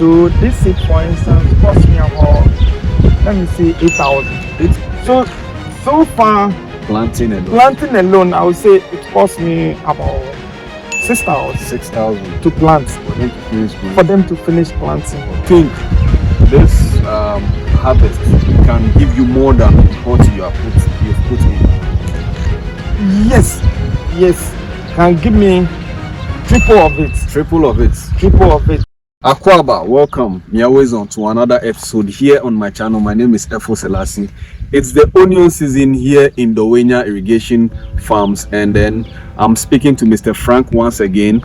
So this seed, for instance, cost me about, let me say, 8,000. So far, Planting alone, I would say it cost me about 6,000. 6,000 to plant, for them to finish planting. I think this harvest can give you more than what you've put in. Yes, can give me triple of it. Akwaba, welcome. Me always on to another episode here on my channel. My name is Efo Selasi. It's the onion season here in Dawenya Irrigation Farms, and then I'm speaking to Mr. Frank once again.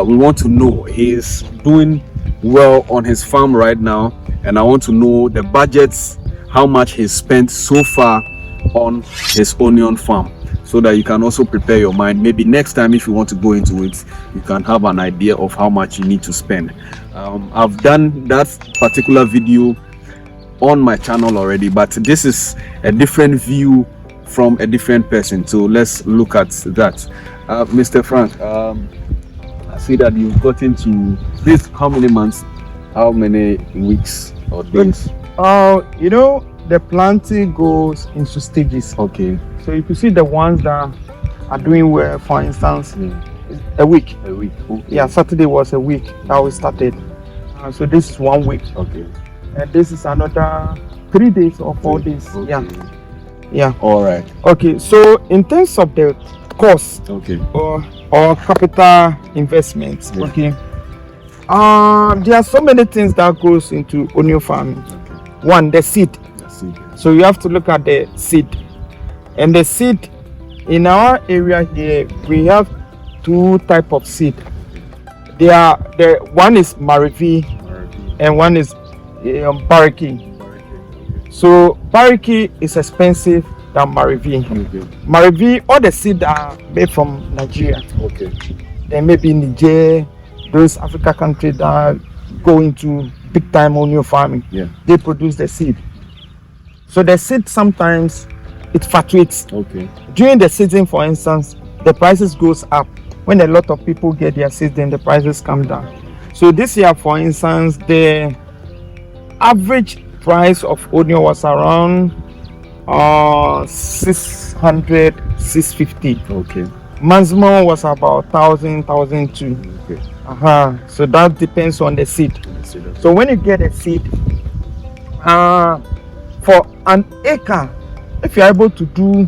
We want to know he's doing well on his farm right now, and I want to know the budgets, how much he's spent so far on his onion farm, so that you can also prepare your mind. Maybe next time, if you want to go into it, you can have an idea of how much you need to spend. I've done that particular video on my channel already, but this is a different view from a different person. So let's look at that. Mr. Frank, I see that you've got into this. How many months? How many weeks or days? The planting goes into stages. Okay. So you can see the ones that are doing well, for instance, a week. Okay. Yeah, Saturday was a week that we started. So this is 1 week. Okay. And this is another 3 days or 4 days. Okay. Yeah. All right. Okay. So in terms of the cost, okay, or capital investments, yeah, okay. There are so many things that goes into onion farming. Okay. One, the seed. So you have to look at the seed. And the seed in our area here, we have 2 types of seed. One is Marivi and one is Bariki. So Bariki is expensive than Marivi. Okay. Marivi, all the seed are made from Nigeria. Okay. Then maybe Niger, those Africa countries that go into big time onion farming. Yeah. They produce the seed. So the seed sometimes it fluctuates. Okay. During the season, for instance, the prices goes up. When a lot of people get their seeds, then the prices come down. So this year, for instance, the average price of onion was around 600, 650. Okay. Maximum was about 1,000, 1,002. Okay. So that depends on the seed. So when you get a seed, for an acre, if you're able to do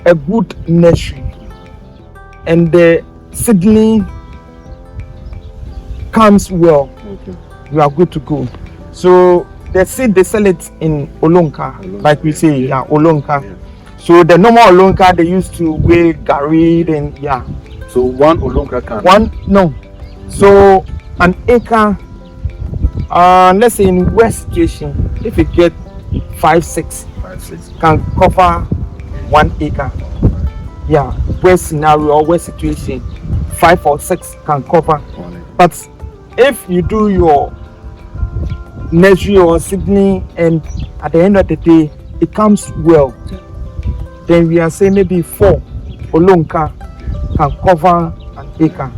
a good nursery and the seedling comes well, okay, you are good to go. So the seed, they sell it in Olonka, like we say, yeah, Olonka. Yeah. So the normal Olonka, they used to weigh Gary, and yeah. So one Olonka can? So an acre, let's say in West situation, if you get 5, 6 can cover 1 acre. Yeah, West scenario or West situation, 5 or 6 can cover. But if you do your nursery or seedling and at the end of the day it comes well, then we are saying maybe 4 Olonka can cover an acre.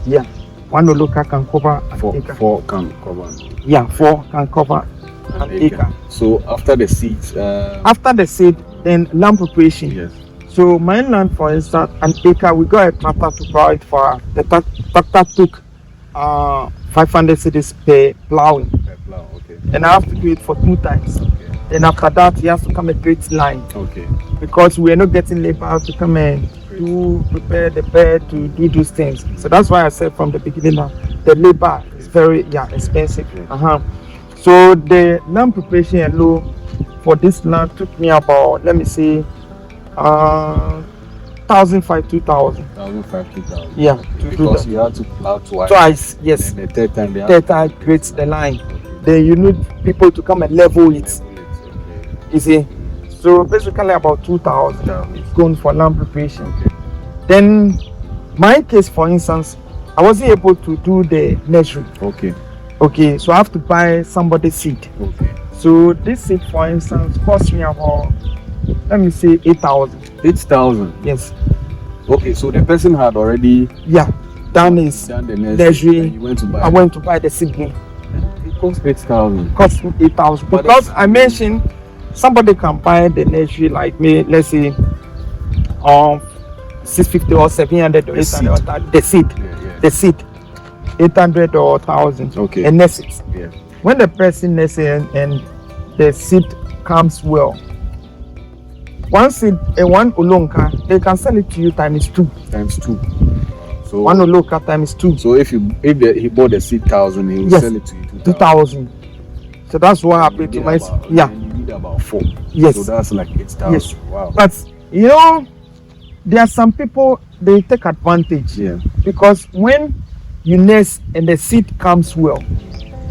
Yeah, 1 Olonka can cover an acre. 4 can cover. Yeah, 4 can cover an acre. So after the seeds, then land preparation. yes. So my land, for instance, an acre, we got a tractor to plow it for us. The tractor took 500 cedis per plowing. Okay. And I have to do it for 2 times. Okay. Then after that, he has to come and create line. Okay. Because we are not getting labor to come and prepare the bed, to do those things. So that's why I said from the beginning that the labor is very expensive. So the land preparation alone for this land took me about, let me say, 1,500, 2,000. 1,500, 2,000. Yeah. Because you have to plow twice. Twice, yes. And the third time creates the line. Then you need people to come and level it. You see. So basically about 2,000 is going for land preparation. Okay. Then my case, for instance, I wasn't able to do the nursery. Okay, so I have to buy somebody's seed. Okay. So this seed, for instance, cost me about, let me say, 8,000. 8,000. Yes. Okay, so the person had already done his nursery. I went to buy the seedling. It costs 8,000. Cost me 8,000 because I mentioned somebody can buy the nursery like me. Let's say 650 or 700 or 800. The seed, the seed, 800 or 1,000. Okay. And nest it. Yeah. When the person nests and the seed comes well, one seed and one olonka, they can sell it to you times 2. Times 2. So one olonka times 2. So if he bought the seed 1,000, he will sell it to you 2,000. So that's what happened to my You need about 4. Yes. So that's like 8,000. Yes. Wow. But you know, there are some people they take advantage. Yeah. Because when you nest and the seed comes well,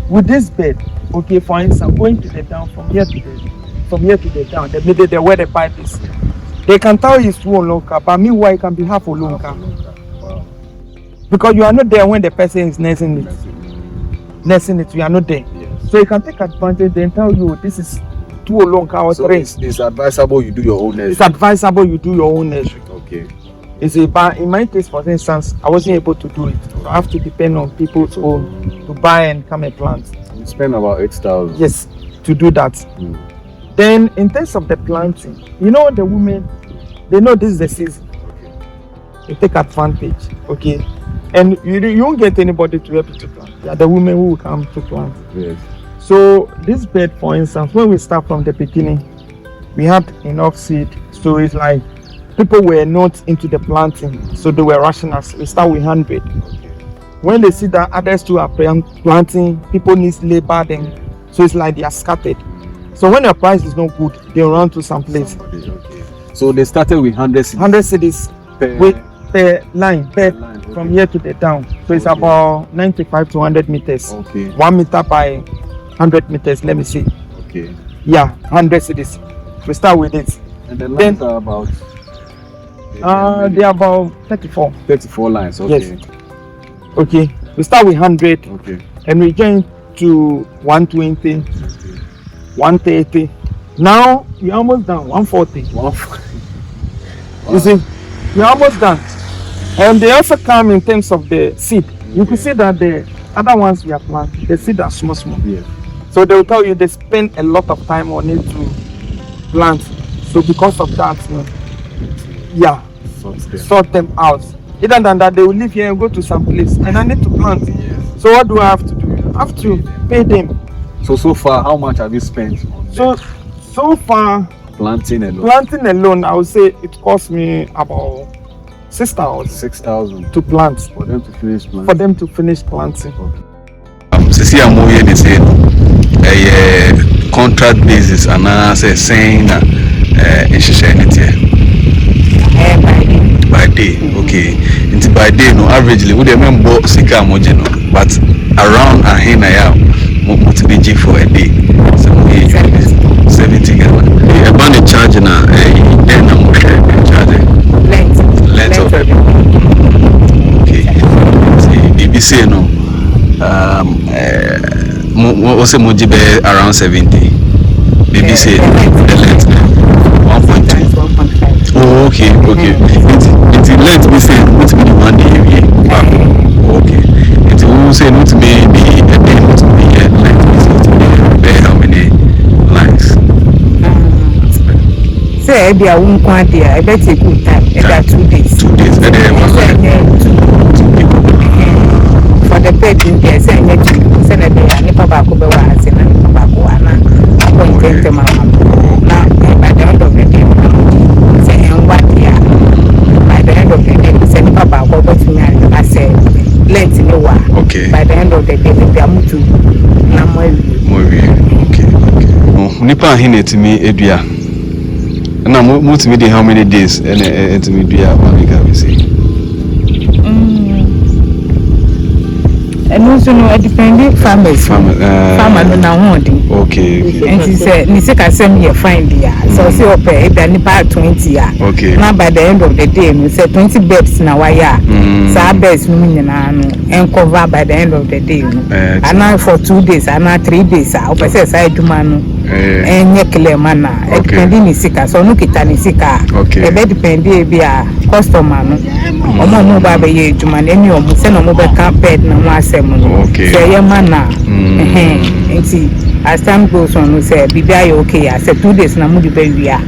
with this bed, okay, for instance, going to the down from here to the down, the middle there where the pipe is, they can tell you it's 2 olonka, but meanwhile it can be half olonka. Wow. Because you are not there when the person is nesting it, you are not there. Yes. So you can take advantage and tell you this is 2 olonka or 3. It's advisable you do your own nursery. It's advisable you do your own nursery. Okay. But in my case, for instance, I wasn't able to do it. So I have to depend on people's own to buy and come and plant. You spend about 8,000. Yes, to do that. Then in terms of the planting, you know, the women, they know this is the season. They take advantage, okay? And you won't get anybody to help you to plant. Yeah, the women who will come to plant. Yes. So this bed, for instance, when we start from the beginning, we had enough seed. So it's like people were not into the planting, so they were rushing us. We start with 100. When they see that others too are planting, people need labor then. So it's like they are scattered. So when the price is not good, they run to some place. Okay. So they started with 100 cities. 100 cities per line, from here to the down. So it's about 95 to 100 meters. Okay. 1 meter by 100 meters, let me see. Okay. Yeah, 100 cities. We start with it. And the lines are about? They are about 34. 34 lines, okay. Yes. Okay. We start with 100. Okay. And we join to 120, 130. Now we're almost done. 140. Wow. You see, we're almost done. And they also come in terms of the seed. You can see that the other ones we are planting, the seed are small. Yeah. So they will tell you they spend a lot of time on it to plant. So because of that, sort them out. Other than that, they will leave here and go to some place, and I need to plant. Yes. So what do I have to do? I have to pay them. So far, how much have you spent on so far, planting alone, I would say it cost me about 6,000. 6,000 to plant. For them to finish planting. For them to finish planting. Sisi amoye they say a contract basis and I say saying by day. Okay. Into by day no averagely we remember sika amoje no, but around a hina ya motivaji for a day. So 70 Ghana. A band charge na then I'm charge length of it. Okay. See BBC no what's moji be around 70. BBC the length 1.2. Oh, okay. It's length we say not be 1 day. Okay. It's who say not be a day, not be a length. How many lines? Say be a one quantity. I bet a good time. About 2 days. 2 days. For the bed in there, say that the Papa was in Papa now by the end of the day, say in 1 year, by the end of the day, say Papa go to me and I say, let me know. Okay. By the end of the day, they are moving okay. Nipa hine to me edua. Na mo to me dey how many days and to me dua one week I will say. And also no depending farmers. Farmer no na holding. Okay. And she said, "Ni say ka send me find dia." So say ope e da nipa 20 ya. Okay. Now by the end of the day, we say 20 beds na wire. So beds no nyina no and cover by the end of the day. And now for 2 days, and now 3 days, ope say say aduma no. enye kile mana depending ni sika so no kita ni sika e be depend e bi a customer no omo ba be ye adwuma na eni omo se no mo be ka ped na mo asem no se ye mana enti as time goes on no say bibia ye okay ya say 2 days na mo di be wia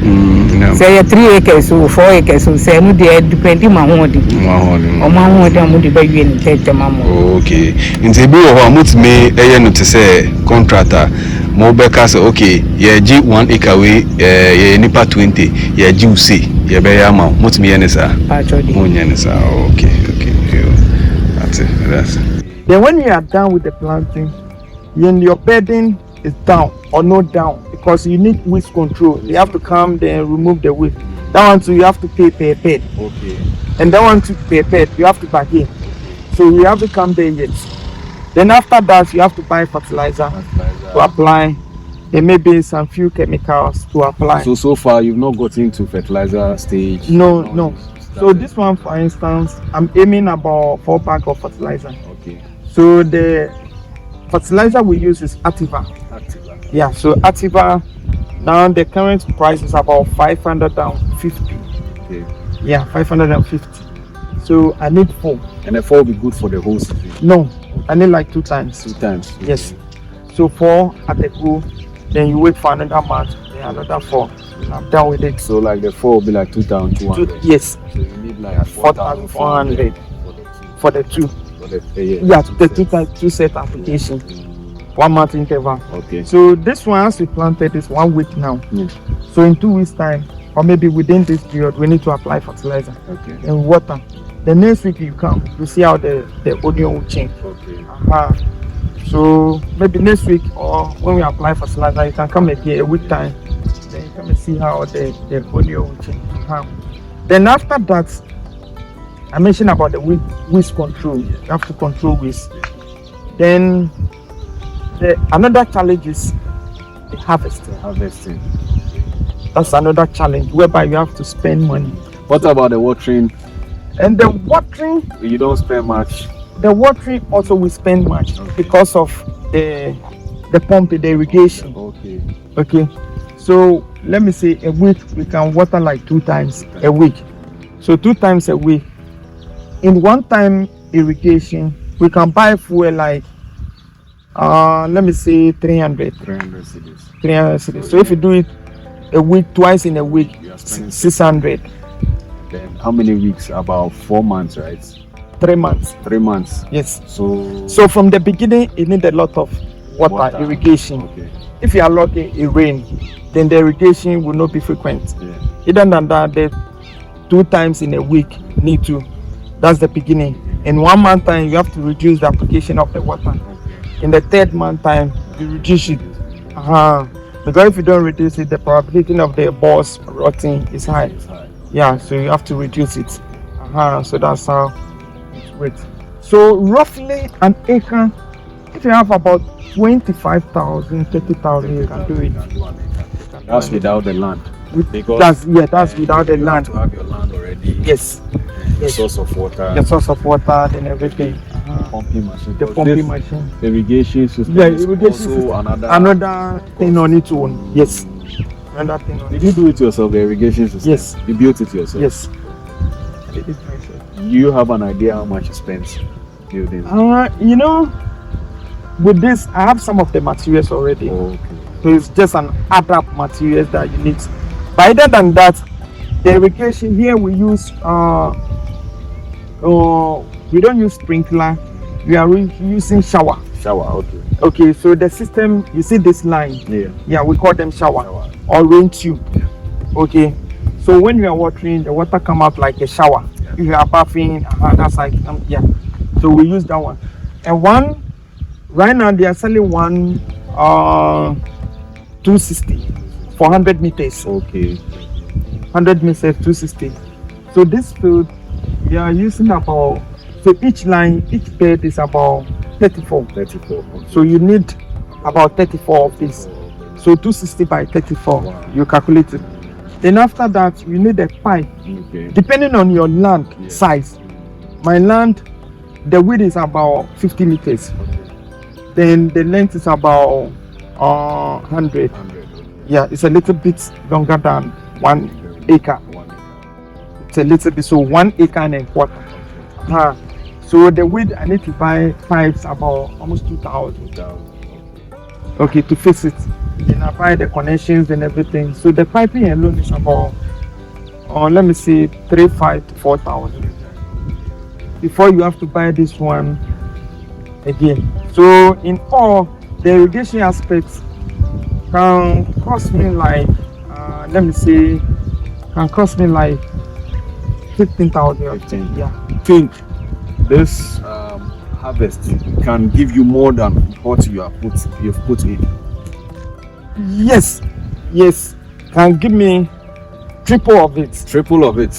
say ye 3 acres so 4 acres so say no dey depend ma ho di omo ho di mo di be wia ni tete mamo okay enti bi wo ho amutime eye no te say contractor mo be ka say okay ye gi 1 acre we ye nipa 20 ye gi usi ye be ya ma mutime ye ne sa mo nya ne sa okay that's it. Then when you are done with the planting, when your bedding is down or not down, because you need weed control, you have to come there and remove the weed. That one too, you have to pay per bed. Okay. And that one to per bed, you have to bargain. So you have to come there yet. Then after that, you have to buy fertilizer to apply. There may be some few chemicals to apply. So far you've not got into fertilizer stage? No. So this one, for instance, I'm aiming about 4 packs of fertilizer. Okay. So the fertilizer we use is Activa. Yeah, so Activa, now the current price is about 550. Okay. Yeah, 550. So I need 4. And the 4 will be good for the whole season? No, I need like 2 times. 2 times? Okay. Yes. So 4 at the go, then you wait for another month, then another 4. And I'm done with it. So like the 4 will be like 2,200? Yes. So you need like 4,400 for the 2. Yeah, the 2 set application. 1 month interval. Okay. So this one has to be planted is 1 week now. So in 2 weeks time, or maybe within this period, we need to apply fertilizer and water. The next week you come to see how the onion will change. Okay. So maybe next week or when we apply fertilizer, you can come again a week time. Then you come and see how the onion will change. Then after that, I mentioned about the weed control. You have to control weeds. Then another challenge is the harvesting. That's another challenge whereby you have to spend money. What about the watering? And the watering, you don't spend much. The watering also we spend much because of the pump, the irrigation. Okay. So let me say a week we can water like 2 times a week. So 2 times a week. In 1 time irrigation, we can buy fuel like let me say 300 cedis. So if you do it a week, twice in a week, 600. Then how many weeks? About 4 months, right? 3 months. 3 months. Yes. So from the beginning, you need a lot of water. Irrigation. Okay. If you are lucky, it rain, then the irrigation will not be frequent. Other than that, the 2 times in a week need to. That's the beginning. In 1 month time, you have to reduce the application of the water. In the 3rd month time, you reduce it. Because if you don't reduce it, the probability of the bulbs rotting is high. Yeah, so you have to reduce it. So that's how it works. So roughly an acre, if you have about 25,000, 30,000, you can do it. That's without the land. That's without the land. To have your land already. Yes. The source of water. The source of water and everything. Pumping machine. The pumping machine. Irrigation system. Yeah, is irrigation also system. Another thing on its own. Yes. Another thing on Did you do it yourself, the irrigation system? Yes. You built it yourself? Yes. I did it myself. You have an idea how much you spent building? With this, I have some of the materials already. Okay. So it's just an other materials that you need. But other than that, the irrigation here we use we don't use sprinkler, we are using shower. Okay, so the system, you see this line, we call them shower or rain tube. Okay, so when you are watering, the water come out like a shower. If you are bathing, that's like so we use that one. And one right now they are selling one 260 for 100 meters. Okay. 100 meters 260. So this field we are using about, so each line, each bed is about 34. Okay. So you need about 34 of this. So 260 by 34, you calculate it. Then after that, you need a pipe. Depending on your land size. My land, the width is about 50 meters. Then the length is about 100. Yeah, it's a little bit longer than 1 acre. It's a little bit, so 1 acre and a quarter. So the width I need to buy pipes about almost 2,000. Okay, to fix it. Then I buy the connections and everything. So the piping alone is about, let me see, 3,500 to 4,000. Before you have to buy this one again. So in all, the irrigation aspects can cost me like, let me see, can cost me like 15,000. 15. Yeah. Think this harvest can give you more than what you've put in. Yes, can give me triple of it. Triple of it.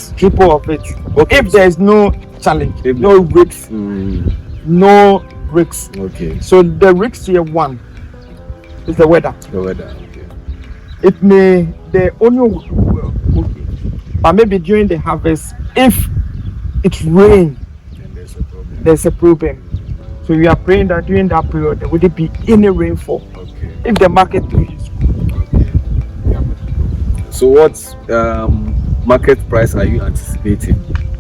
Okay. If there is no challenge, no risks, no risks. Okay. So the risk here one is the weather. Okay. The onion will do well, okay, but maybe during the harvest, if it rains, there's a problem. So we are praying that during that period there wouldn't be any rainfall. Okay. If the market too is good. Okay. So what market price are you anticipating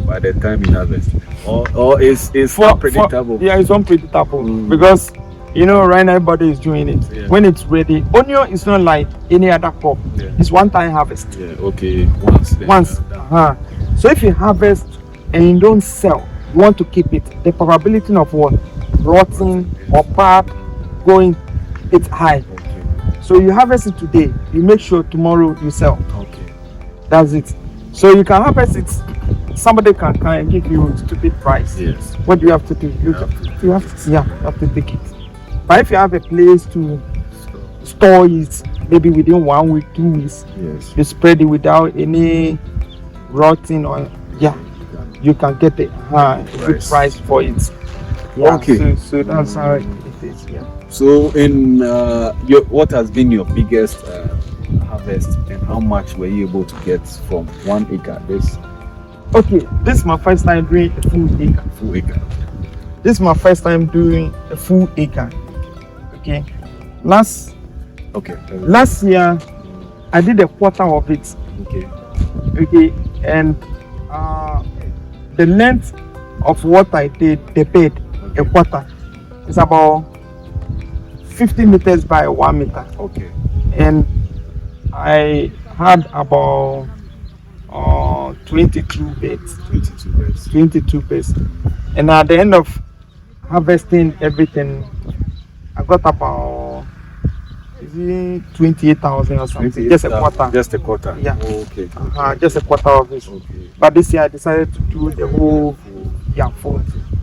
by the time you harvest? Or is unpredictable? Yeah, it's unpredictable because right now everybody is doing it. Yeah. When it's ready, onion is not like any other crop. Yeah. It's one-time harvest. Yeah. Okay. Once. So if you harvest and you don't sell, you want to keep it. The probability of what rotting or pulp going, it's high. Okay. So you harvest it today, you make sure tomorrow you sell. Okay. That's it. So you can harvest it. Somebody can come and give you a stupid price. Yes. What do you have to do? You have to take it. But if you have a place to store it, maybe within 1 week, 2 weeks, yes, you spread it without any rotting or you can get a good price for it. Yeah. Okay. So that's how it is. Yeah. So in what has been your biggest harvest, and how much were you able to get from 1 acre? This is my first time doing a full acre. This is my first time doing a full acre. Okay. Last year I did a quarter of it. Okay. And the length of what I did, the bed, a quarter, is about 50 meters by 1 meter. Okay. And I had about 22 beds. 22 beds. And at the end of harvesting everything, I got about 28,000 or something. Just a quarter. Yeah. Okay. Just a quarter of it. Okay. But this year I decided to do the whole full.